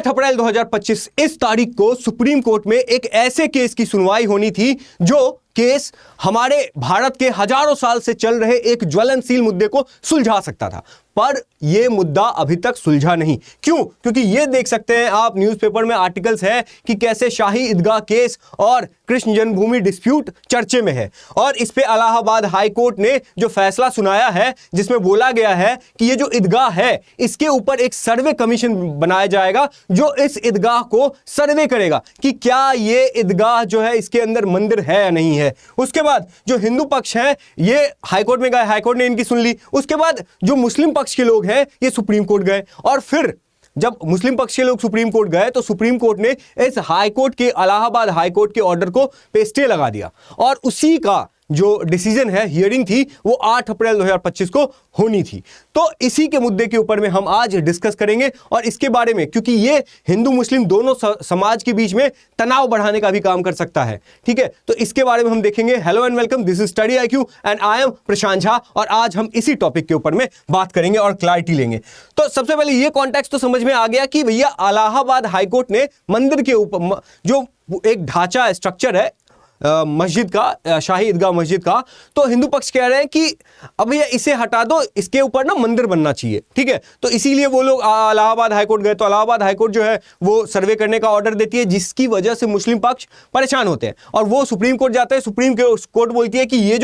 8 अप्रैल 2025 इस तारीख को सुप्रीम कोर्ट में एक ऐसे केस की सुनवाई होनी थी जो केस हमारे भारत के हजारों साल से चल रहे एक ज्वलनशील मुद्दे को सुलझा सकता था, पर यह मुद्दा अभी तक सुलझा नहीं। क्यों? क्योंकि यह देख सकते हैं आप न्यूज़पेपर में आर्टिकल्स है कि कैसे शाही ईदगाह केस और कृष्ण जन्मभूमि डिस्प्यूट चर्चे में है, और इस पे इलाहाबाद हाई कोर्ट ने जो फैसला सुनाया है जिसमें बोला गया है कि ये जो ईदगाह है इसके ऊपर एक सर्वे कमीशन बनाया जाएगा जो इस ईदगाह को सर्वे करेगा कि क्या ये ईदगाह जो है इसके अंदर मंदिर है या नहीं है। उसके बाद जो हिंदू पक्ष है ये हाईकोर्ट में गए, हाईकोर्ट ने इनकी सुन ली। उसके बाद जो मुस्लिम पक्ष के लोग हैं ये सुप्रीम कोर्ट गए, और फिर जब मुस्लिम पक्ष के लोग सुप्रीम कोर्ट गए तो सुप्रीम कोर्ट ने इस हाईकोर्ट के इलाहाबाद हाईकोर्ट के ऑर्डर को पे स्टे लगा दिया, और उसी का जो डिसीजन है, हियरिंग थी, वो 8 अप्रैल 2025 को होनी थी। तो इसी के मुद्दे के ऊपर में हम आज डिस्कस करेंगे, और इसके बारे में क्योंकि ये हिंदू मुस्लिम दोनों समाज के बीच में तनाव बढ़ाने का भी काम कर सकता है, ठीक है। तो इसके बारे में हम देखेंगे। Hello and welcome, this is study IQ and I am Prashant Jha, और आज हम इसी टॉपिक के ऊपर में बात करेंगे और क्लैरिटी लेंगे। तो सबसे पहले ये कॉन्टेक्स्ट तो समझ में आ गया कि भैया इलाहाबाद हाईकोर्ट ने मंदिर के ऊपर जो एक ढांचा स्ट्रक्चर है मस्जिद का, शाही ईदगाह मस्जिद का, तो हिंदू पक्ष कह रहे हैं कि अब ये इसे हटा दो, इसके ऊपर ना मंदिर बनना चाहिए, ठीक है। तो इसीलिए वो लोग इलाहाबाद हाईकोर्ट गए, तो इलाहाबाद हाईकोर्ट जो है वो सर्वे करने का ऑर्डर देती है, जिसकी वजह से मुस्लिम पक्ष परेशान होते हैं, और वो सुप्रीम कोर्ट जाते हैं। सुप्रीम कोर्ट बोलती है कि ये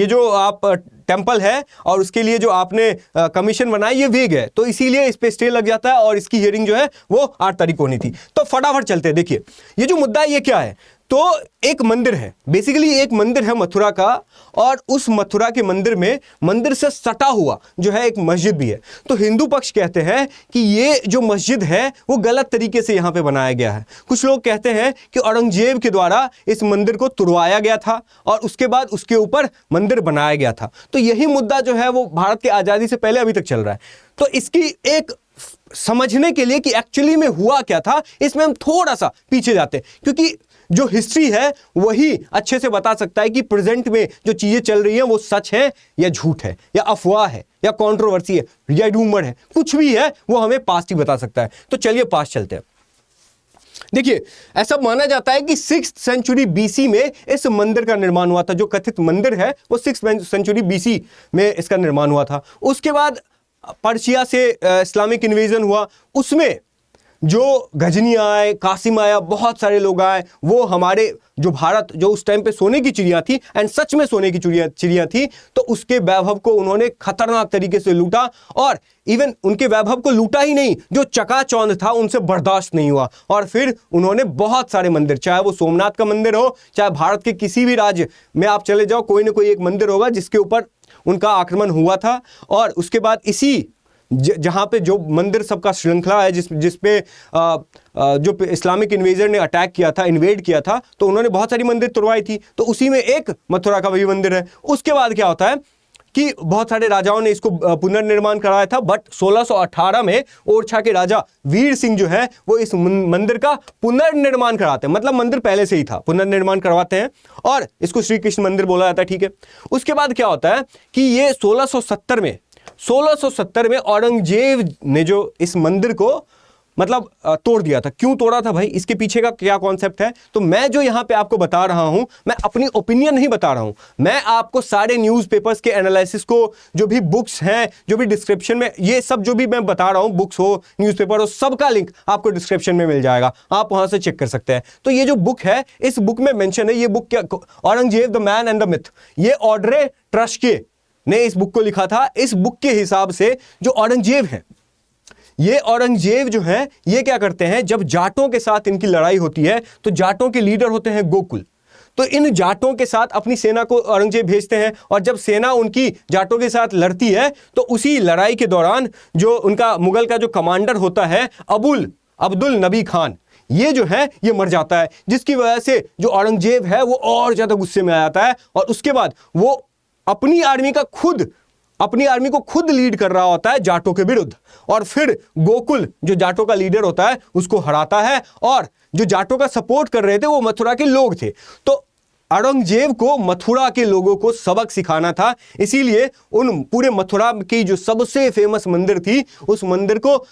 जो आप टेंपल है और उसके लिए जो आपने कमीशन बनाई ये वेग है, तो इसीलिए इस पे स्टे लग जाता है, और इसकी हियरिंग जो है वो 8 तारीख को होनी थी। तो फटाफट चलते हैं। देखिए ये जो मुद्दा है ये क्या है, तो एक मंदिर है, बेसिकली एक मंदिर है मथुरा का, और उस मथुरा के मंदिर में मंदिर से सटा हुआ जो है एक मस्जिद भी है। तो हिंदू पक्ष कहते हैं कि ये जो मस्जिद है वो गलत तरीके से यहाँ पे बनाया गया है। कुछ लोग कहते हैं कि औरंगजेब के द्वारा इस मंदिर को तुड़वाया गया था और उसके बाद उसके ऊपर मंदिर बनाया गया था। तो यही मुद्दा जो है वो भारत की आज़ादी से पहले अभी तक चल रहा है। तो इसकी एक समझने के लिए कि एक्चुअली में हुआ क्या था, इसमें हम थोड़ा सा पीछे जाते हैं, क्योंकि जो हिस्ट्री है वही अच्छे से बता सकता है कि प्रेजेंट में जो चीजें चल रही हैं वो सच है या झूठ है या अफवाह है या कंट्रोवर्सी है या रूमर है, कुछ भी है वो हमें पास्ट ही बता सकता है। तो चलिए पास्ट चलते हैं। देखिए ऐसा माना जाता है कि 6th सेंचुरी BC में इस मंदिर का निर्माण हुआ था। जो कथित मंदिर है वो 6th सेंचुरी BC में इसका निर्माण हुआ था। उसके बाद पर्शिया से इस्लामिक इन्वेजन हुआ, उसमें जो गजनी आए, कासिम आया, बहुत सारे लोग आए, वो हमारे जो भारत जो उस टाइम पे सोने की चिड़िया थी, एंड सच में सोने की चिड़िया थी, तो उसके वैभव को उन्होंने खतरनाक तरीके से लूटा, और इवन उनके वैभव को लूटा ही नहीं, जो चकाचौंध था उनसे बर्दाश्त नहीं हुआ, और फिर उन्होंने बहुत सारे मंदिर, चाहे वो सोमनाथ का मंदिर हो, चाहे भारत के किसी भी राज्य में आप चले जाओ, कोई ना कोई एक मंदिर होगा जिसके ऊपर उनका आक्रमण हुआ था। और उसके बाद इसी जहाँ पे जो मंदिर सबका श्रृंखला है जिसपे जो इस्लामिक इन्वेजर ने अटैक किया था, इन्वेड किया था, तो उन्होंने बहुत सारी मंदिर तुड़वाई थी, तो उसी में एक मथुरा का वही मंदिर है। उसके बाद क्या होता है कि बहुत सारे राजाओं ने इसको पुनर्निर्माण कराया था, बट 1618 में ओरछा के राजा वीर सिंह जो है वो इस मंदिर का पुनर्निर्माण कराते हैं, मतलब मंदिर पहले से ही था, पुनर्निर्माण करवाते हैं, और इसको श्री कृष्ण मंदिर बोला जाता है, ठीक है। उसके बाद क्या होता है कि ये 1670 में औरंगजेब ने जो इस मंदिर को मतलब तोड़ दिया था। क्यों तोड़ा था भाई, इसके पीछे का क्या कॉन्सेप्ट है, तो मैं जो यहां पे आपको बता रहा हूं, मैं अपनी ओपिनियन नहीं बता रहा हूं, मैं आपको सारे न्यूज़पेपर्स के एनालिसिस को, जो भी बुक्स हैं, जो भी डिस्क्रिप्शन में ये सब जो भी मैं बता रहा हूं, बुक्स हो, न्यूज़पेपर हो, सबका लिंक आपको डिस्क्रिप्शन में मिल जाएगा, आप वहां से चेक कर सकते हैं। तो ये जो बुक है, इस बुक में मेंशन है, ये बुक क्या, Aurangzeb the man and the myth, ये ऑड्रे ट्रस्के ने इस बुक को लिखा था। इस बुक के हिसाब से जो औरंगजेब है, ये औरंगजेब जो है ये क्या करते हैं, जब जाटों के साथ इनकी लड़ाई होती है, तो जाटों के लीडर होते हैं गोकुल, तो इन जाटों के साथ अपनी सेना को औरंगजेब भेजते हैं, और जब सेना उनकी जाटों के साथ लड़ती है तो उसी लड़ाई के दौरान जो उनका मुगल का जो कमांडर होता है अब्दुल नबी खान, ये जो है ये मर जाता है, जिसकी वजह से जो औरंगजेब है वो और ज्यादा गुस्से में आ जाता है, और उसके बाद वो अपनी आर्मी को खुद लीड कर रहा होता है जाटों के विरुद्ध, और फिर गोकुल जो जाटों का लीडर होता है उसको हराता है, और जो जाटों का सपोर्ट कर रहे थे वो मथुरा के लोग थे। तो औरंगजेब को मथुरा के लोगों को सबक सिखाना था, इसीलिए उन पूरे मथुरा की जो सबसे फेमस मंदिर थी उस मंदिर को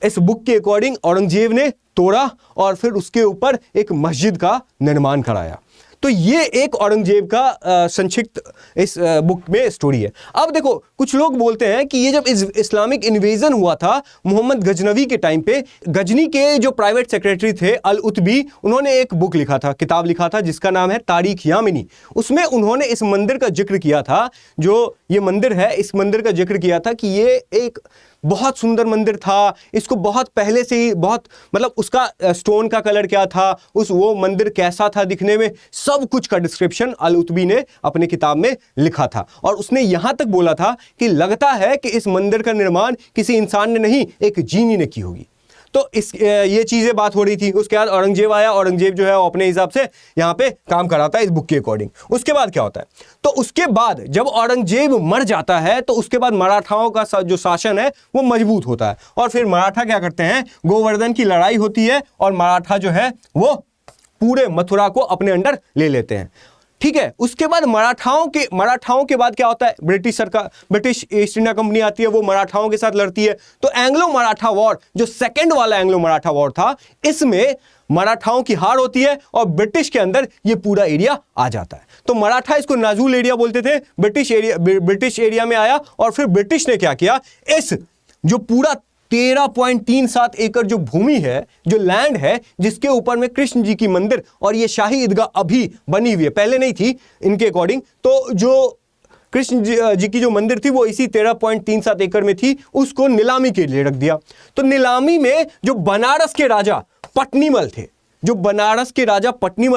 इस बुक के अकॉर्डिंग औरंगजेब ने तोड़ा और फिर उसके ऊपर एक मस्जिद का निर्माण कराया। तो ये एक औरंगजेब का संक्षिप्त इस बुक में स्टोरी है। अब देखो, कुछ लोग बोलते हैं कि ये जब इस्लामिक इन्वेजन हुआ था मोहम्मद गजनवी के टाइम पे, गजनी के जो प्राइवेट सेक्रेटरी थे अल उतबी, उन्होंने एक बुक लिखा था, किताब लिखा था जिसका नाम है तारीख यामिनी। उसमें उन्होंने इस मंदिर का जिक्र किया था, जो ये मंदिर है, इस मंदिर का जिक्र किया था कि ये एक बहुत सुंदर मंदिर था, इसको बहुत पहले से ही बहुत मतलब उसका स्टोन का कलर क्या था, वो मंदिर कैसा था दिखने में, सब कुछ का डिस्क्रिप्शन अल उतबी ने अपने किताब में लिखा था। और उसने यहां तक बोला था कि लगता है कि इस मंदिर का निर्माण किसी इंसान ने नहीं, एक जीनी ने की होगी। तो ये चीजें बात हो रही थी। उसके बाद औरंगजेब आया, औरंगजेब जो है वो अपने हिसाब से यहाँ पे काम कराता है इस बुक के अकॉर्डिंग। उसके बाद क्या होता है, तो उसके बाद जब औरंगजेब मर जाता है तो उसके बाद मराठाओं का जो शासन है वो मजबूत होता है, और फिर मराठा क्या करते हैं, गोवर्धन की लड़ाई होती है और मराठा जो है वो पूरे मथुरा को अपने अंडर ले लेते हैं। ठीक है, उसके बाद मराठाओं के बाद क्या होता है, ब्रिटिश सरकार, ब्रिटिश ईस्ट इंडिया कंपनी आती है, वो मराठाओं के साथ लड़ती है। तो एंग्लो मराठा वॉर, जो सेकंड वाला एंग्लो मराठा वॉर था, इसमें मराठाओं की हार होती है और ब्रिटिश के अंदर ये पूरा एरिया आ जाता है। तो मराठा इसको नाजुल एरिया बोलते थे, ब्रिटिश एरिया में आया, और फिर ब्रिटिश ने क्या किया, इस जो पूरा 13.37 एकड़ जो भूमि है, जो लैंड है, जिसके ऊपर में कृष्ण जी की मंदिर और ये शाही ईदगाह अभी बनी हुई है, पहले नहीं थी इनके अकॉर्डिंग, तो जो कृष्ण जी की जो मंदिर थी वो इसी 13.37 एकड़ में थी, उसको नीलामी के लिए रख दिया। तो नीलामी में जो बनारस के राजा पटनीमल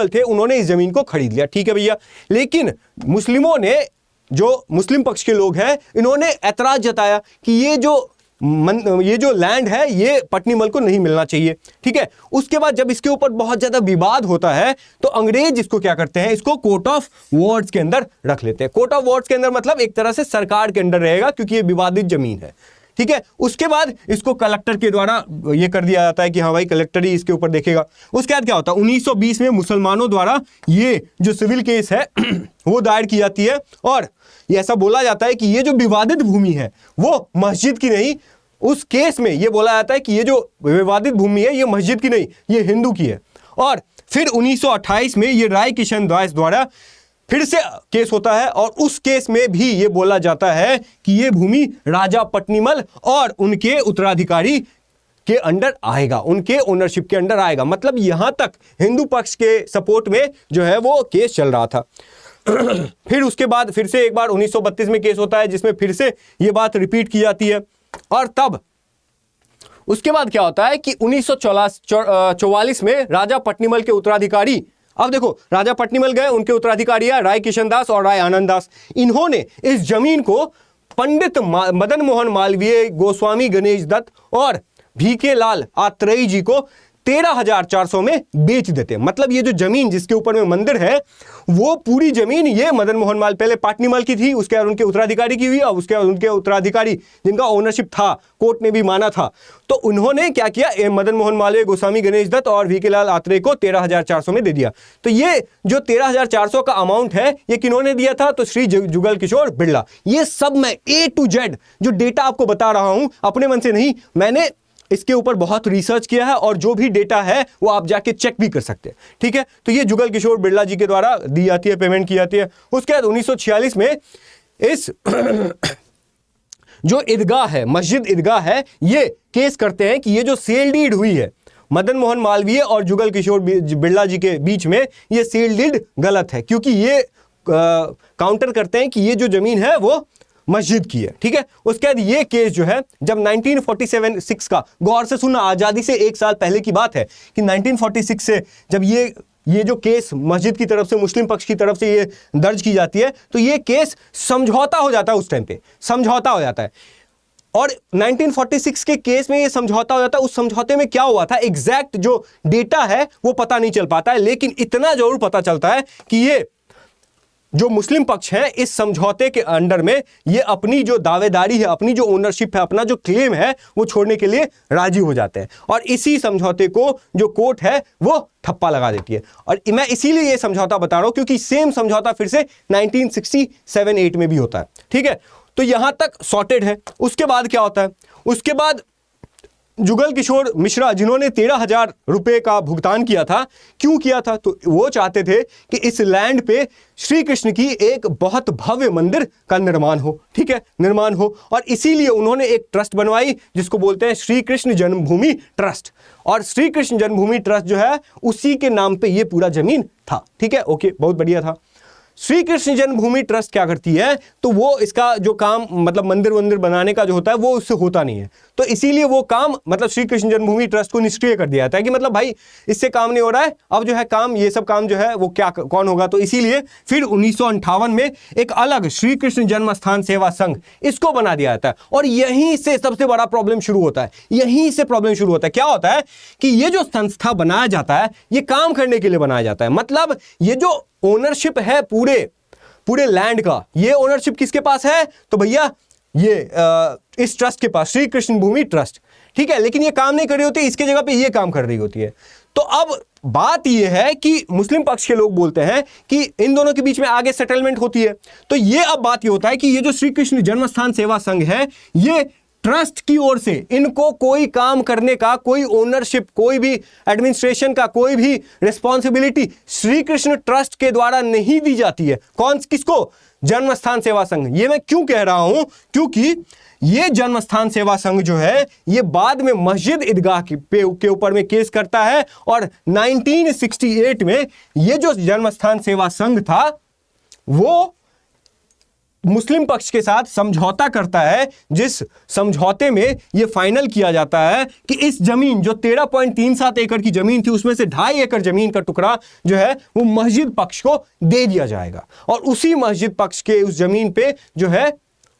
थे, उन्होंने इस जमीन को खरीद लिया। ठीक है भैया, लेकिन मुस्लिमों ने, जो मुस्लिम पक्ष के लोग हैं, इन्होंने ऐतराज जताया कि ये जो लैंड है ये पटनीमल को नहीं मिलना चाहिए। ठीक है, उसके बाद जब इसके ऊपर बहुत ज्यादा विवाद होता है तो अंग्रेज इसको क्या करते हैं, इसको कोर्ट ऑफ वॉर्ड्स के अंदर रख लेते हैं। कोर्ट ऑफ वॉर्ड्स के अंदर मतलब एक तरह से सरकार के अंदर रहेगा, क्योंकि ये विवादित जमीन है। ठीक है, उसके बाद इसको कलेक्टर के द्वारा ये कर दिया जाता है कि हाँ भाई कलेक्टर ही इसके ऊपर देखेगा। उसके बाद क्या होता है, 1920 में मुसलमानों द्वारा ये जो सिविल केस है वो दायर की जाती है, और ये ऐसा बोला जाता है कि ये जो विवादित भूमि है वो मस्जिद की नहीं, उस केस में ये बोला जाता है कि ये जो विवादित भूमि है ये मस्जिद की नहीं, ये हिंदू की है। और फिर 1928 में ये राय किशन दास द्वारा फिर से केस होता है, और उस केस में भी ये बोला जाता है कि ये भूमि राजा पटनीमल और उनके उत्तराधिकारी के अंडर आएगा, उनके ओनरशिप के अंडर आएगा। मतलब यहां तक हिंदू पक्ष के सपोर्ट में जो है वो केस चल रहा था। फिर उसके बाद फिर से एक बार 1932 में केस होता है, जिसमें फिर से ये बात रिपीट की जाती है। और तब उसके बाद क्या होता है कि 1944 में राजा पटनीमल के उत्तराधिकारी, अब देखो राजा पटनीमल गए, उनके उत्तराधिकारी है राय किशन दास और राय आनंद दास। इन्होंने इस जमीन को पंडित मदन मोहन मालवीय, गोस्वामी गणेश दत्त और VK लाल आत्रेयी जी को 13,400 में बेच देते। मतलब ये जो जमीन जिसके ऊपर में मंदिर है, वो पूरी जमीन ये मदन मोहन माल, पहले पाटनीमल की थी, उसके बाद उनके उत्तराधिकारी की हुई, और उसके बाद उनके उत्तराधिकारी जिनका ओनरशिप था, कोर्ट ने भी माना था, तो उन्होंने क्या किया, मदन मोहन मालवीय, गोस्वामी गणेश दत्त और VK लाल आत्रेय को 13,400 में दे दिया। तो ये जो 13,400 का अमाउंट है, ये किन्होंने दिया था, तो श्री जुगल किशोर बिरला। ये सब मैं A to Z जो डेटा आपको बता रहा हूं अपने मन से नहीं, मैंने इसके ऊपर बहुत रिसर्च किया है, और जो भी डेटा है वो आप जाके चेक भी कर सकते हैं। ठीक है, तो ये जुगल किशोर बिरला जी के द्वारा दी जाती है, पेमेंट की जाती है। उसके बाद 1946 में इस जो ईदगाह है, मस्जिद ईदगाह है, ये केस करते हैं कि ये जो सेल डीड हुई है मदन मोहन मालवीय और जुगल किशोर बिरला जी के बीच में, ये सेल डीड गलत है, क्योंकि ये काउंटर करते हैं कि ये जो जमीन है वो मस्जिद की है। ठीक है, उसके बाद ये केस जो है, जब 1947 का, गौर से सुनना, आजादी से 1 साल पहले की बात है कि 1946 से जब ये जो केस मस्जिद की तरफ से, मुस्लिम पक्ष की तरफ से ये दर्ज की जाती है, तो ये केस समझौता हो जाता है, उस टाइम पे समझौता हो जाता है। और 1946 के केस में ये समझौता हो जाता है। उस समझौते में क्या हुआ था, एग्जैक्ट जो डेटा है वो पता नहीं चल पाता है, लेकिन इतना जरूर पता चलता है कि ये जो मुस्लिम पक्ष है, इस समझौते के अंडर में ये अपनी जो दावेदारी है, अपनी जो ओनरशिप है, अपना जो क्लेम है, वो छोड़ने के लिए राजी हो जाते हैं। और इसी समझौते को जो कोर्ट है वो ठप्पा लगा देती है। और मैं इसीलिए ये समझौता बता रहा हूं क्योंकि सेम समझौता फिर से 1967-8 में भी होता है। ठीक है, तो यहां तक सॉर्टेड है। उसके बाद क्या होता है, उसके बाद जुगल किशोर मिश्रा जिन्होंने 13,000 रुपए का भुगतान किया था, क्यों किया था? तो वो चाहते थे कि इस लैंड पे श्री कृष्ण की एक बहुत भव्य मंदिर का निर्माण हो, ठीक है, निर्माण हो, और इसीलिए उन्होंने एक ट्रस्ट बनवाई जिसको बोलते हैं श्री कृष्ण जन्मभूमि ट्रस्ट। और श्री कृष्ण जन्मभूमि ट्रस्ट जो है उसी के नाम पे ये पूरा जमीन था, ठीक है, ओके, बहुत बढ़िया था। श्री कृष्ण जन्मभूमि ट्रस्ट क्या करती है, तो वो इसका जो काम मतलब मंदिर वंदिर बनाने का जो होता है वो उससे होता नहीं है, तो इसीलिए वो काम मतलब श्री कृष्ण जन्मभूमि ट्रस्ट को निष्क्रिय कर दिया जाता है कि मतलब भाई इससे काम नहीं हो रहा है, अब जो है काम, ये सब काम जो है वो क्या कौन होगा। तो इसीलिए फिर 1958 में एक अलग श्री कृष्ण जन्मस्थान सेवा संघ इसको बना दिया जाता है, और यहीं से सबसे बड़ा प्रॉब्लम शुरू होता है, यहीं से प्रॉब्लम शुरू होता है। क्या होता है कि ये जो संस्था बनाया जाता है ये काम करने के लिए बनाया जाता है, मतलब ये जो ओनरशिप है पूरे लैंड का, ये ओनरशिप किसके पास है, तो भैया ये इस ट्रस्ट के पास, श्री कृष्ण भूमि ट्रस्ट, ठीक है, लेकिन ये काम नहीं कर रही होती, इसके जगह पे ये काम कर रही होती है। तो अब बात ये है कि मुस्लिम पक्ष के लोग बोलते हैं कि इन दोनों के बीच में आगे सेटलमेंट होती है। तो ये अब बात ये होता है कि ये जो श्री कृष्ण जन्मस्थान सेवा संघ है, ये ट्रस्ट की ओर से इनको कोई काम करने का, कोई ओनरशिप, कोई भी एडमिनिस्ट्रेशन का कोई भी रिस्पॉन्सिबिलिटी श्री कृष्ण ट्रस्ट के द्वारा नहीं दी जाती है। किसको? जन्मस्थान सेवा संघ। ये मैं क्यों कह रहा हूं, क्योंकि ये जन्मस्थान सेवा संघ जो है ये बाद में मस्जिद ईदगाह के ऊपर में केस करता है, और 1968 में ये जो जन्मस्थान सेवा संघ था वो मुस्लिम पक्ष के साथ समझौता करता है, जिस समझौते में यह फाइनल किया जाता है कि इस जमीन जो 13.37 एकड़ की जमीन थी उसमें से 2.5 एकड़ जमीन का टुकड़ा जो है वो मस्जिद पक्ष को दे दिया जाएगा, और उसी मस्जिद पक्ष के उस जमीन पे जो है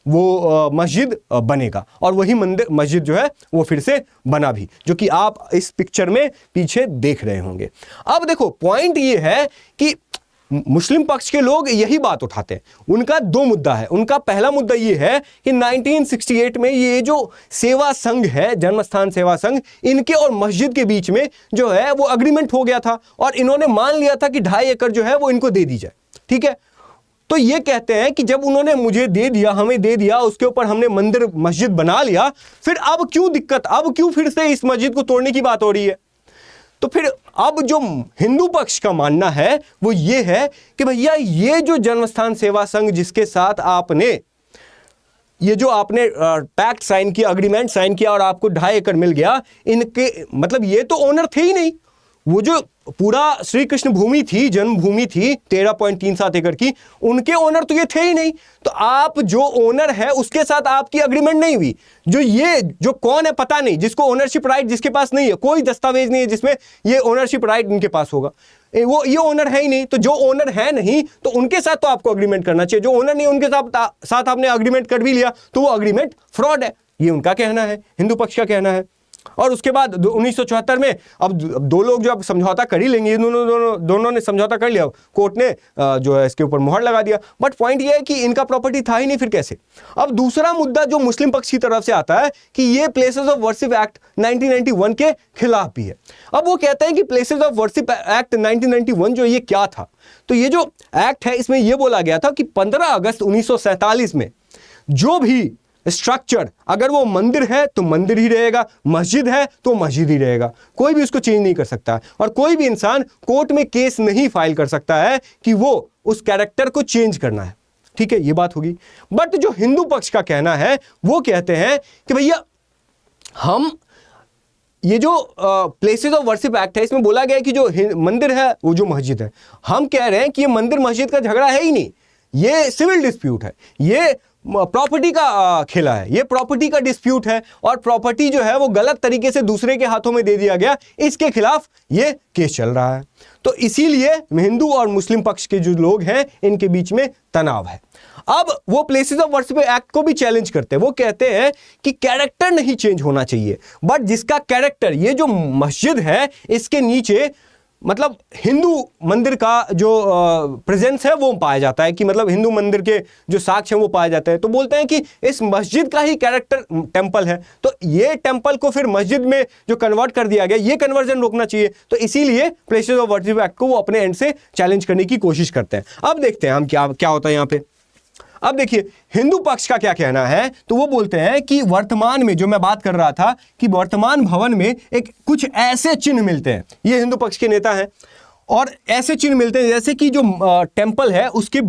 वो मस्जिद बनेगा, और वही मंदिर मस्जिद जो है वो फिर से बना भी, जो कि आप इस पिक्चर में पीछे देख रहे होंगे। अब देखो पॉइंट ये है कि मुस्लिम पक्ष के लोग यही बात उठाते हैं। उनका दो मुद्दा है। उनका पहला मुद्दा ये है कि 1968 में ये जो सेवा संघ है, जन्मस्थान सेवा संघ, इनके और मस्जिद के बीच में जो है वो अग्रीमेंट हो गया था, और इन्होंने मान लिया था कि 2.5 एकड़ जो है वो इनको दे दी जाए, ठीक है। तो ये कहते हैं कि जब उन्होंने मुझे दे दिया, हमें दे दिया, उसके ऊपर हमने मंदिर मस्जिद बना लिया, फिर अब क्यों दिक्कत, अब क्यों फिर से इस मस्जिद को तोड़ने की बात हो रही है। तो फिर अब जो हिंदू पक्ष का मानना है वो ये है कि भैया ये जो जन्मस्थान सेवा संघ जिसके साथ आपने ये जो आपने पैक्ट साइन किया, अग्रीमेंट साइन किया और आपको 2.5 एकड़ मिल गया, इनके मतलब ये तो ओनर थे ही नहीं। वो जो पूरा श्री कृष्ण भूमि थी, जन्मभूमि थी 13.37 एकड़ की, उनके ओनर तो ये थे ही नहीं। तो आप जो ओनर है उसके साथ आपकी अग्रीमेंट नहीं हुई। जो कौन है पता नहीं, जिसको ओनरशिप राइट जिसके पास नहीं है, कोई दस्तावेज नहीं है जिसमें ये ओनरशिप राइट इनके पास होगा, वो ये ओनर है ही नहीं। तो जो ओनर है नहीं तो उनके साथ तो आपको अग्रीमेंट करना चाहिए। जो ओनर नहीं उनके साथ आपने अग्रीमेंट कर भी लिया तो वो अग्रीमेंट फ्रॉड है, ये उनका कहना है, हिंदू पक्ष का कहना है। और उसके बाद 1974 में अब दो लोग जो अब समझौता कर ही लेंगे, दोनों ने समझौता कर लिया, कोर्ट ने जो है इसके ऊपर मुहर लगा दिया। बट पॉइंट ये है कि इनका प्रॉपर्टी था ही नहीं, फिर कैसे। अब दूसरा मुद्दा जो मुस्लिम पक्ष की तरफ से आता है कि ये प्लेसेस ऑफ वर्शिप एक्ट 1991 के खिलाफ भी है। अब वो कहते हैं कि प्लेसेस ऑफ वर्शिप एक्ट 1991 जो ये क्या था, तो ये जो एक्ट है इसमें यह बोला गया था कि 15 अगस्त 1947 में जो भी स्ट्रक्चर, अगर वो मंदिर है तो मंदिर ही रहेगा, मस्जिद है तो मस्जिद ही रहेगा, कोई भी उसको चेंज नहीं कर सकता, और कोई भी इंसान कोर्ट में केस नहीं फाइल कर सकता है कि वो उस कैरेक्टर को चेंज करना है, ठीक है, ये बात होगी। बट जो हिंदू पक्ष का कहना है वो कहते हैं कि भैया हम ये जो प्लेसेस ऑफ वर्शिप एक्ट है इसमें बोला गया है कि जो मंदिर है वो जो मस्जिद है, हम कह रहे हैं कि ये मंदिर मस्जिद का झगड़ा है ही नहीं, ये सिविल डिस्प्यूट है, ये प्रॉपर्टी का खेला है, ये प्रॉपर्टी का डिस्प्यूट है, और प्रॉपर्टी जो है वो गलत तरीके से दूसरे के हाथों में दे दिया गया, इसके खिलाफ ये केस चल रहा है। तो इसीलिए हिंदू और मुस्लिम पक्ष के जो लोग हैं इनके बीच में तनाव है। अब वो प्लेसेस ऑफ वर्शिप एक्ट को भी चैलेंज करते हैं। वो कहते हैं कि कैरेक्टर नहीं चेंज होना चाहिए, बट जिसका कैरेक्टर, ये जो मस्जिद है इसके नीचे मतलब हिंदू मंदिर का जो प्रेजेंस है वो पाया जाता है, कि मतलब हिंदू मंदिर के जो साक्ष्य हैं वो पाए जाते हैं। तो बोलते हैं कि इस मस्जिद का ही कैरेक्टर टेंपल है, तो ये टेंपल को फिर मस्जिद में जो कन्वर्ट कर दिया गया, ये कन्वर्जन रोकना चाहिए। तो इसीलिए प्लेसेस ऑफ वर्शिप एक्ट को वो अपने एंड से चैलेंज करने की कोशिश करते हैं। अब देखते हैं हम क्या होता है यहाँ पे। अब देखिए हिंदू पक्ष का क्या कहना है, तो वो बोलते हैं कि वर्तमान में जो मैं बात कर रहा था कि वर्तमान भवन में एक कुछ ऐसे चिन्ह मिलते हैं, ये हिंदू पक्ष के नेता हैं, और ऐसे चिन्ह मिलते हैं जैसे कि जो टेंपल है उसके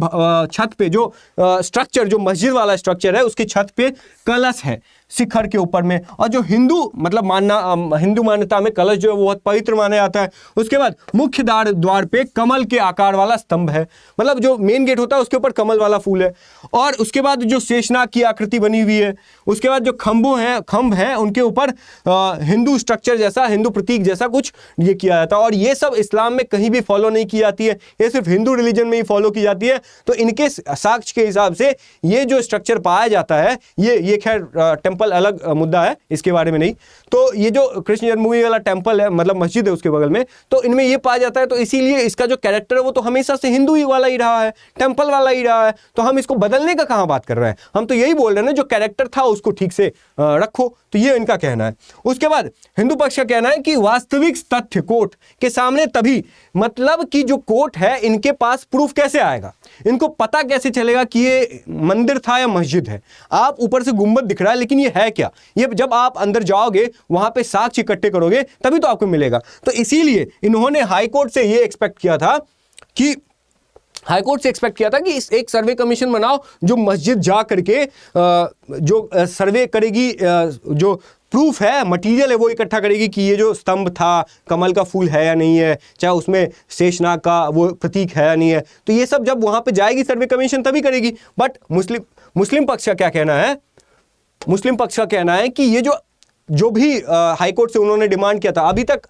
छत पे जो स्ट्रक्चर, जो मस्जिद वाला स्ट्रक्चर है उसके छत पे कलश है शिखर के ऊपर में, और जो हिंदू मतलब हिंदू मान्यता में कलश जो है वो बहुत पवित्र माना जाता है। उसके बाद मुख्य द्वार पे कमल के आकार वाला स्तंभ है, मतलब जो मेन गेट होता है उसके ऊपर कमल वाला फूल है, और उसके बाद जो शेषनाग की आकृति बनी हुई है, उसके बाद जो खंभ है उनके ऊपर हिंदू स्ट्रक्चर जैसा, हिंदू प्रतीक जैसा कुछ ये किया जाता है, और ये सब इस्लाम में कहीं भी फॉलो नहीं की जाती है, ये सिर्फ हिंदू रिलीजन में ही फॉलो की जाती है। तो इनके साक्ष्य के हिसाब से ये जो स्ट्रक्चर पाया जाता है, ये खैर टेंपल अलग मुद्दा है, इसके बारे में नहीं। तो ये जो कृष्ण जन्मभूमि वाला टेंपल है, मतलब मस्जिद है उसके बगल में, तो इनमें ये पाया जाता है, तो इसीलिए इसका जो कैरेक्टर है वो तो हमेशा से हिंदू ही वाला ही रहा है, टेंपल वाला ही रहा है, तो हम इसको बदलने का कहां बात कर रहे हैं, हम तो यही बोल रहे हैं ना जो कैरेक्टर था उसको ठीक से रखो। तो ये इनका कहना है। उसके बाद हिंदू पक्ष का कहना है कि वास्तविक तथ्य कोर्ट के सामने तभी, मतलब कि जो कोर्ट है इनके पास प्रूफ कैसे आएगा, इनको पता कैसे चलेगा कि ये मंदिर था या मस्जिद है। आप ऊपर से गुंबद दिख रहा है लेकिन ये है क्या, ये जब आप अंदर जाओगे वहां पे साक्ष्य इकट्ठे करोगे तभी तो आपको मिलेगा। तो इसीलिए इन्होंने हाईकोर्ट से ये एक्सपेक्ट किया था कि इस एक सर्वे कमीशन बनाओ जो मस्जिद जा करके जो सर्वे करेगी, जो प्रूफ है, मटेरियल है वो इकट्ठा करेगी कि ये जो स्तंभ था कमल का फूल है या नहीं है, चाहे उसमें शेषनाग का वो प्रतीक है या नहीं है। तो ये सब जब वहां पे जाएगी सर्वे कमीशन तभी करेगी। बट मुस्लिम पक्ष का क्या कहना है, मुस्लिम पक्ष का कहना है कि ये जो भी हाईकोर्ट से उन्होंने डिमांड किया था, अभी तक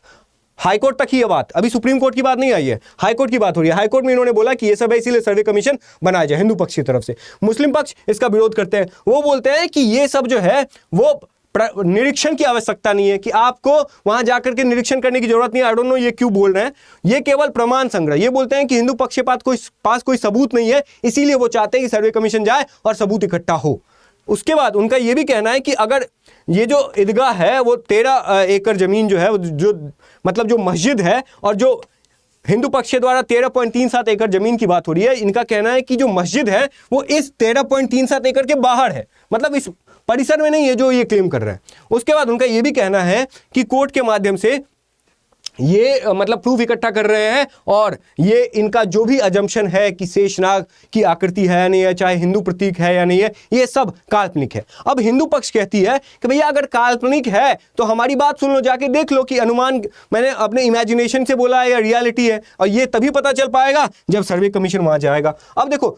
हाईकोर्ट तक ही ये बात, अभी सुप्रीम कोर्ट की बात नहीं आई है, हाईकोर्ट की बात हो रही है। हाईकोर्ट में इन्होंने बोला कि ये सब है इसीलिए सर्वे कमीशन बनाया जाए हिंदू पक्ष की तरफ से। मुस्लिम पक्ष इसका विरोध करते हैं, वो बोलते हैं कि ये सब जो है वो निरीक्षण की आवश्यकता नहीं है, कि आपको वहां जाकर के निरीक्षण करने की जरूरत नहीं है। आई डोंट नो ये क्यों बोल रहे हैं, ये केवल प्रमाण संग्रह। ये बोलते हैं कि हिंदू पक्ष के पास कोई सबूत नहीं है, इसीलिए वो चाहते हैं कि सर्वे कमीशन जाए और सबूत इकट्ठा हो। उसके बाद उनका यह भी कहना है कि अगर ये जो ईदगाह है वो 13 एकड़ जमीन जो है, जो मतलब जो मस्जिद है, और जो हिंदू पक्ष के द्वारा 13.37 एकड़ जमीन की बात हो रही है, इनका कहना है कि जो मस्जिद है वो इस 13.37 एकड़ के बाहर है, मतलब इस परिसर में नहीं है जो ये क्लेम कर रहे हैं। उसके बाद उनका यह भी कहना है कि कोर्ट के माध्यम से ये मतलब प्रूफ इकट्ठा कर रहे हैं, और ये इनका जो भी अजम्पशन है कि शेषनाग की आकृति है या नहीं है, चाहे हिंदू प्रतीक है या नहीं है, ये सब काल्पनिक है। अब हिंदू पक्ष कहती है कि भैया अगर काल्पनिक है तो हमारी बात सुन लो, जाके देख लो कि अनुमान मैंने अपने इमेजिनेशन से बोला है या रियलिटी है, और ये तभी पता चल पाएगा जब सर्वे कमीशन वहां जाएगा। अब देखो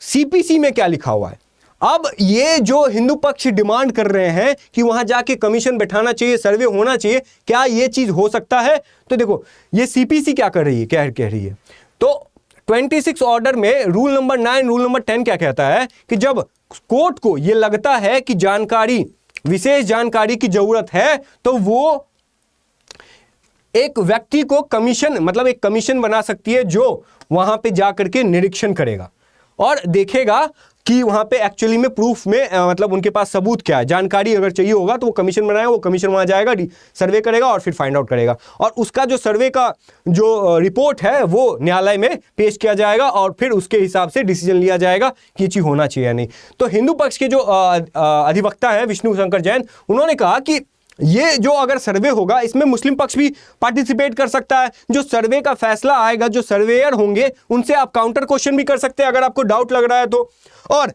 सीपीसी में क्या लिखा हुआ है। अब ये जो हिंदू पक्ष डिमांड कर रहे हैं कि वहां जाके कमीशन बैठाना चाहिए, सर्वे होना चाहिए, क्या ये चीज हो सकता है? तो देखो ये सीपीसी क्या कर रही है, क्या कह रही है, तो 26 ऑर्डर में रूल नंबर 9, रूल नंबर 10 क्या कहता है कि जब कोर्ट को ये लगता है कि विशेष जानकारी की जरूरत है, तो वो एक व्यक्ति को कमीशन, मतलब एक कमीशन बना सकती है जो वहां पे जाकर के निरीक्षण करेगा और देखेगा कि वहां पे एक्चुअली में प्रूफ में मतलब उनके पास सबूत क्या है। जानकारी अगर चाहिए होगा तो वो कमीशन बनाएगा, वो कमीशन वहां जाएगा, सर्वे करेगा और फिर फाइंड आउट करेगा, और उसका जो सर्वे का जो रिपोर्ट है वो न्यायालय में पेश किया जाएगा, और फिर उसके हिसाब से डिसीजन लिया जाएगा कि ये चीज होना चाहिए या नहीं। तो हिंदू पक्ष के जो अधिवक्ता है विष्णु शंकर जैन, उन्होंने कहा कि ये जो अगर सर्वे होगा इसमें मुस्लिम पक्ष भी पार्टिसिपेट कर सकता है। जो सर्वे का फैसला आएगा, जो सर्वेयर होंगे उनसे आप काउंटर क्वेश्चन भी कर सकते हैं अगर आपको डाउट लग रहा है तो, और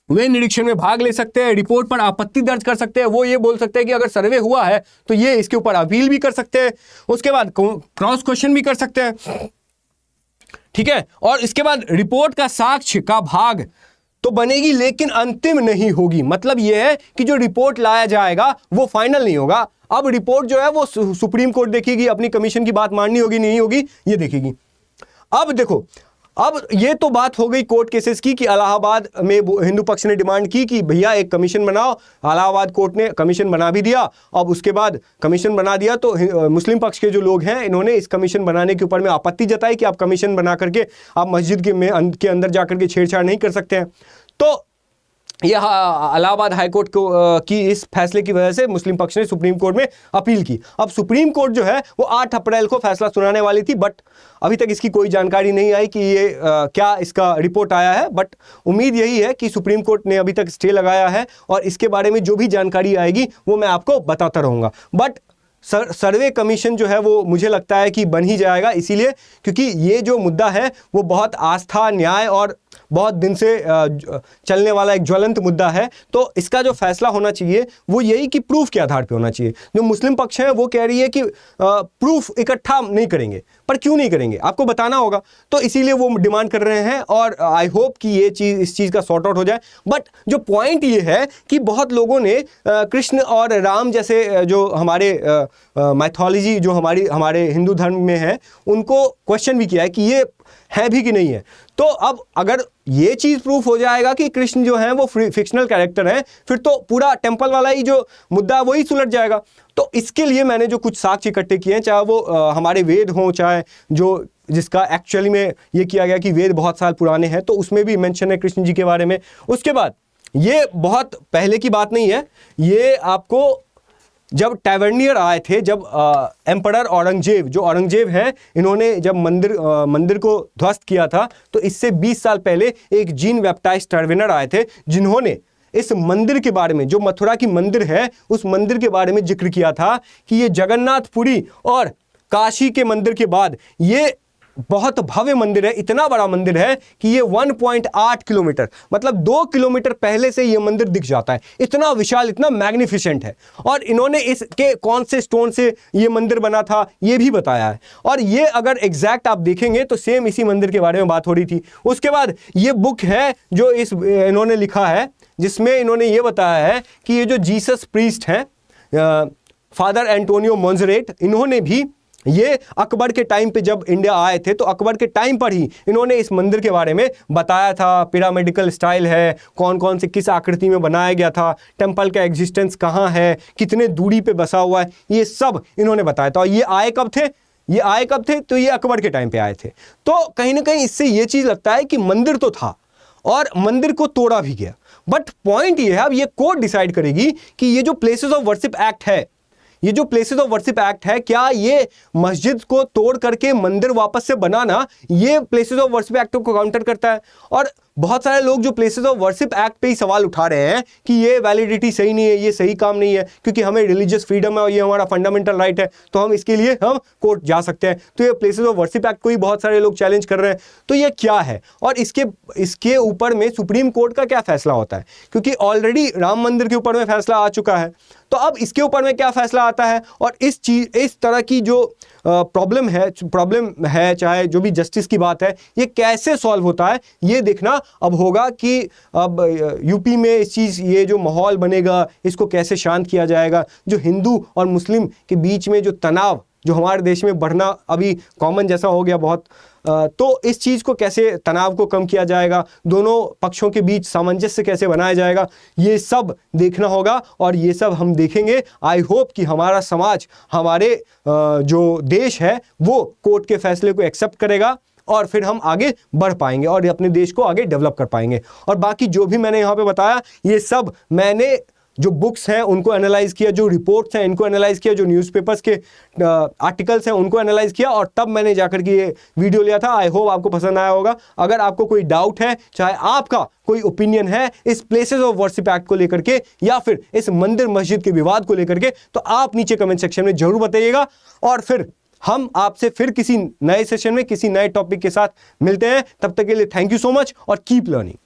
वे निरीक्षण में भाग ले सकते हैं, रिपोर्ट पर आपत्ति दर्ज कर सकते हैं। वो ये बोल सकते हैं कि अगर सर्वे हुआ है तो ये इसके ऊपर अपील भी कर सकते हैं, उसके बाद क्रॉस क्वेश्चन भी कर सकते हैं, ठीक है। और इसके बाद रिपोर्ट का साक्ष्य का भाग तो बनेगी लेकिन अंतिम नहीं होगी। मतलब यह है कि जो रिपोर्ट लाया जाएगा वो फाइनल नहीं होगा। अब रिपोर्ट जो है वो सुप्रीम कोर्ट देखेगी, अपनी कमीशन की बात माननी होगी नहीं होगी ये देखेगी। अब देखो, अब ये तो बात हो गई कोर्ट केसेस की कि इलाहाबाद में हिंदू पक्ष ने डिमांड की कि भैया एक कमीशन बनाओ, इलाहाबाद कोर्ट ने कमीशन बना भी दिया। अब उसके बाद कमीशन बना दिया तो मुस्लिम पक्ष के जो लोग हैं इन्होंने इस कमीशन बनाने के ऊपर में आपत्ति जताई कि आप कमीशन बना करके आप मस्जिद के अंदर जा करके छेड़छाड़ नहीं कर सकते हैं। तो यह इलाहाबाद हाई कोर्ट को की इस फैसले की वजह से मुस्लिम पक्ष ने सुप्रीम कोर्ट में अपील की। अब सुप्रीम कोर्ट जो है वो 8 अप्रैल को फैसला सुनाने वाली थी, बट अभी तक इसकी कोई जानकारी नहीं आई कि ये क्या इसका रिपोर्ट आया है। बट उम्मीद यही है कि सुप्रीम कोर्ट ने अभी तक स्टे लगाया है और इसके बारे में जो भी जानकारी आएगी वो मैं आपको बताता रहूँगा। बट सर्वे कमीशन जो है वो मुझे लगता है कि बन ही जाएगा, इसीलिए क्योंकि ये जो मुद्दा है वो बहुत आस्था, न्याय और बहुत दिन से चलने वाला एक ज्वलंत मुद्दा है। तो इसका जो फैसला होना चाहिए वो यही कि प्रूफ के आधार पे होना चाहिए। जो मुस्लिम पक्ष है वो कह रही है कि प्रूफ इकट्ठा नहीं करेंगे, पर क्यों नहीं करेंगे आपको बताना होगा, तो इसीलिए वो डिमांड कर रहे हैं और आई होप कि ये चीज़ इस चीज़ का सॉर्ट आउट हो जाए। बट जो पॉइंट ये है कि बहुत लोगों ने कृष्ण और राम जैसे जो हमारे माइथोलॉजी जो हमारे हिंदू धर्म में है उनको क्वेश्चन भी किया है कि ये है भी कि नहीं है। तो अब अगर ये चीज़ प्रूफ हो जाएगा कि कृष्ण जो है वो फिक्शनल कैरेक्टर है, फिर तो पूरा टेम्पल वाला ही जो मुद्दा है वही सुलझ जाएगा। तो इसके लिए मैंने जो कुछ साक्ष्य इकट्ठे किए हैं, चाहे वो हमारे वेद हों, चाहे जो जिसका एक्चुअली में ये किया गया कि वेद बहुत साल पुराने हैं, तो उसमें भी मेंशन है कृष्ण जी के बारे में। उसके बाद ये बहुत पहले की बात नहीं है, ये आपको जब टैवर्नियर आए थे, जब एम्परर औरंगजेब, जो औरंगजेब हैं, इन्होंने जब मंदिर को ध्वस्त किया था, तो इससे 20 साल पहले एक जीन बैप्टाइस्ट टैवर्नियर आए थे जिन्होंने इस मंदिर के बारे में, जो मथुरा की मंदिर है, उस मंदिर के बारे में जिक्र किया था कि ये जगन्नाथपुरी और काशी के मंदिर के बाद ये बहुत भव्य मंदिर है। इतना बड़ा मंदिर है कि ये 1.8 किलोमीटर मतलब 2 किलोमीटर पहले से ये मंदिर दिख जाता है। इतना विशाल, इतना मैग्निफिसेंट है। और इन्होंने इसके कौन से स्टोन से ये मंदिर बना था ये भी बताया है। और ये अगर एग्जैक्ट आप देखेंगे तो सेम इसी मंदिर के बारे में बात हो रही थी। उसके बाद ये बुक है जो इन्होंने लिखा है, जिसमें इन्होंने ये बताया है कि ये जो जीसस प्रीस्ट हैं, फादर एंटोनियो मोंजरेट, इन्होंने भी ये अकबर के टाइम पे जब इंडिया आए थे तो अकबर के टाइम पर ही इन्होंने इस मंदिर के बारे में बताया था। पिरामिडिकल स्टाइल है, कौन कौन से किस आकृति में बनाया गया था, टेम्पल का एग्जिस्टेंस कहाँ है, कितने दूरी पे बसा हुआ है, ये सब इन्होंने बताया था। और ये आए कब थे? तो ये अकबर के टाइम पे आए थे। तो कहीं ना कहीं इससे ये चीज़ लगता है कि मंदिर तो था और मंदिर को तोड़ा भी गया। बट पॉइंट ये है, अब ये कोर्ट डिसाइड करेगी कि ये जो प्लेसेस ऑफ वर्शिप एक्ट है, ये जो प्लेसेस ऑफ वर्शिप एक्ट है, क्या ये मस्जिद को तोड़ करके मंदिर वापस से बनाना ये प्लेसेस ऑफ वर्शिप एक्ट को काउंटर करता है? और बहुत सारे लोग जो प्लेसेस ऑफ वर्शिप एक्ट पे ही सवाल उठा रहे हैं कि ये वैलिडिटी सही नहीं है, ये सही काम नहीं है, क्योंकि हमें रिलीजियस फ्रीडम है और ये हमारा फंडामेंटल राइट है, तो हम इसके लिए हम कोर्ट जा सकते हैं। तो ये प्लेसेस ऑफ वर्शिप एक्ट को ही बहुत सारे लोग चैलेंज कर रहे हैं। तो ये क्या है और इसके ऊपर में सुप्रीम कोर्ट का क्या फैसला होता है? क्योंकि ऑलरेडी राम मंदिर के ऊपर में फैसला आ चुका है, तो अब इसके ऊपर में क्या फैसला आता है और इस तरह की जो प्रॉब्लम है, चाहे जो भी जस्टिस की बात है, ये कैसे सॉल्व होता है ये देखना अब होगा कि अब यूपी में ये जो माहौल बनेगा इसको कैसे शांत किया जाएगा। जो हिंदू और मुस्लिम के बीच में जो तनाव जो हमारे देश में बढ़ना अभी कॉमन जैसा हो गया बहुत, तो इस चीज़ को कैसे, तनाव को कम किया जाएगा, दोनों पक्षों के बीच सामंजस्य कैसे बनाया जाएगा, ये सब देखना होगा और ये सब हम देखेंगे। आई होप कि हमारा समाज, हमारे जो देश है वो कोर्ट के फैसले को एक्सेप्ट करेगा और फिर हम आगे बढ़ पाएंगे और अपने देश को आगे डेवलप कर पाएंगे। और बाकी जो भी मैंने यहाँ पे बताया ये सब मैंने जो बुक्स हैं उनको एनालाइज किया, जो रिपोर्ट्स हैं इनको एनालाइज किया, जो न्यूज़पेपर्स के आर्टिकल्स हैं उनको एनालाइज किया और तब मैंने जाकर के ये वीडियो लिया था। आई होप आपको पसंद आया होगा। अगर आपको कोई डाउट है, चाहे आपका कोई ओपिनियन है इस प्लेसेस ऑफ वर्शिप एक्ट को लेकर के या फिर इस मंदिर मस्जिद के विवाद को लेकर के, तो आप नीचे कमेंट सेक्शन में जरूर बताइएगा और फिर हम आपसे फिर किसी नए सेशन में किसी नए टॉपिक के साथ मिलते हैं। तब तक के लिए थैंक यू सो मच और कीप लर्निंग।